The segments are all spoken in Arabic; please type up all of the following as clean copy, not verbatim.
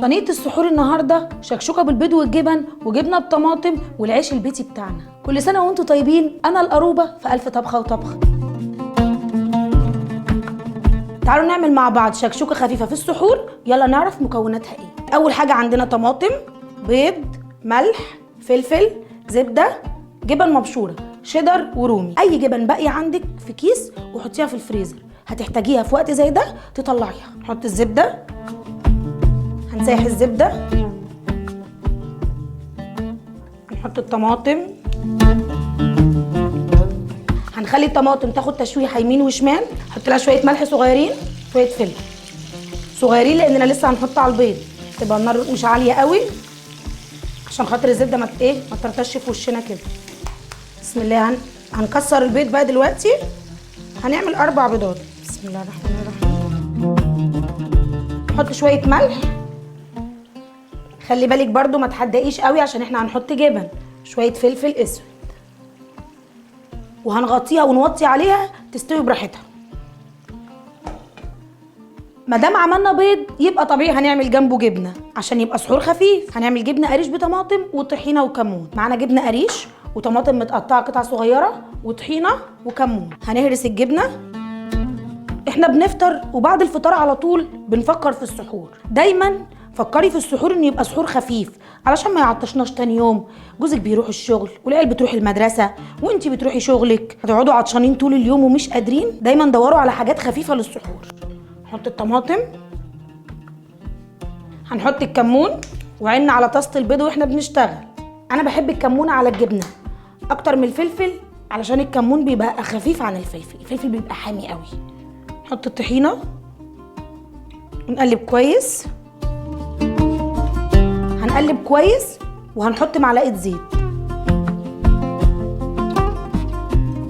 صينية السحور النهارده شكشوكة بالبيض والجبن وجبنة بطماطم والعيش البيتي بتاعنا. كل سنة وانتم طيبين. أنا القروبة في ألف طبخة وطبخة. تعالوا نعمل مع بعض شكشوكة خفيفة في السحور. يلا نعرف مكوناتها ايه. أول حاجة عندنا طماطم، بيض، ملح، فلفل، زبدة، جبن مبشورة، شيدر ورومي. أي جبن باقية عندك في كيس وحطيها في الفريزر، هتحتاجيها في وقت زي ده تطلعيها. نحط الزبدة، هنسيح الزبدة، نحط الطماطم، هنخلي الطماطم تاخد تشويحه يمين وشمال. نحط لها شويه ملح صغيرين، شويه فلفل صغيرين لاننا لسه هنحط على البيض. تبقى النار مش عاليه قوي عشان خاطر الزبده ما ترتش في وشنا كده. بسم الله. هنكسر البيض بقى دلوقتي. هنعمل 4 بيضات. بسم الله الرحمن الرحيم. نحط شويه ملح، خلي بالك برضو ما تحدقيش قوي عشان احنا هنحط جبن. شويه فلفل اسود، وهنغطيها ونوطي عليها تستوي براحتها. ما دام عملنا بيض يبقى طبيعي هنعمل جنبه جبنه عشان يبقى سحور خفيف. هنعمل جبنه قريش بطماطم وطحينه وكمون. معانا جبنه قريش وطماطم متقطعه قطع صغيره وطحينه وكمون. هنهرس الجبنه. احنا بنفطر وبعد الفطار على طول بنفكر في السحور. دايما فكري في السحور انه يبقى سحور خفيف علشان ما يعطشناش تاني يوم. جوزك بيروح الشغل والعيال بتروح المدرسه وانتي بتروحي شغلك، هتقعدوا عطشانين طول اليوم ومش قادرين. دايما دوروا على حاجات خفيفه للسحور. نحط الطماطم، هنحط الكمون، وعنا على طاسه البيض واحنا بنشتغل. انا بحب الكمون على الجبنه اكتر من الفلفل علشان الكمون بيبقى خفيف عن الفلفل. الفلفل بيبقى حامي قوي. نحط الطحينه ونقلب كويس. هنقلب كويس وهنحط معلقه زيت.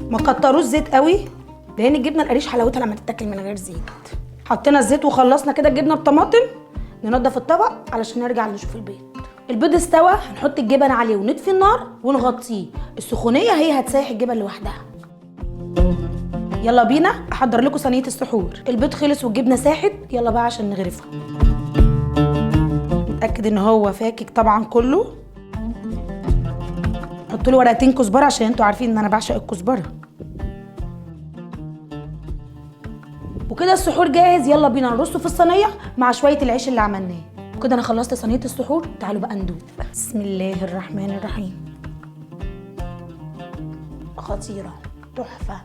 ما كتروش زيت قوي لان الجبنه القريش حلاوتها لما تتاكل من غير زيت. حطينا الزيت وخلصنا كده الجبنه بطماطم. ننضف الطبق علشان نرجع نشوف البيض. البيض استوى، هنحط الجبن عليه ونطفي النار ونغطيه. السخونيه هي هتسيح الجبن لوحدها. يلا بينا احضر لكم صينيه السحور. البيض خلص والجبنه ساحت. يلا بقى عشان نغرفها. نتاكد ان هو فاكك طبعا كله. حط له ورقتين كزبره عشان انتوا عارفين ان انا بعشق الكزبره. وكده السحور جاهز. يلا بينا نرصه في الصينيه مع شويه العيش اللي عملناه. وكده انا خلصت صينيه السحور. تعالوا بقى ندوق. بسم الله الرحمن الرحيم. خطيره، تحفه.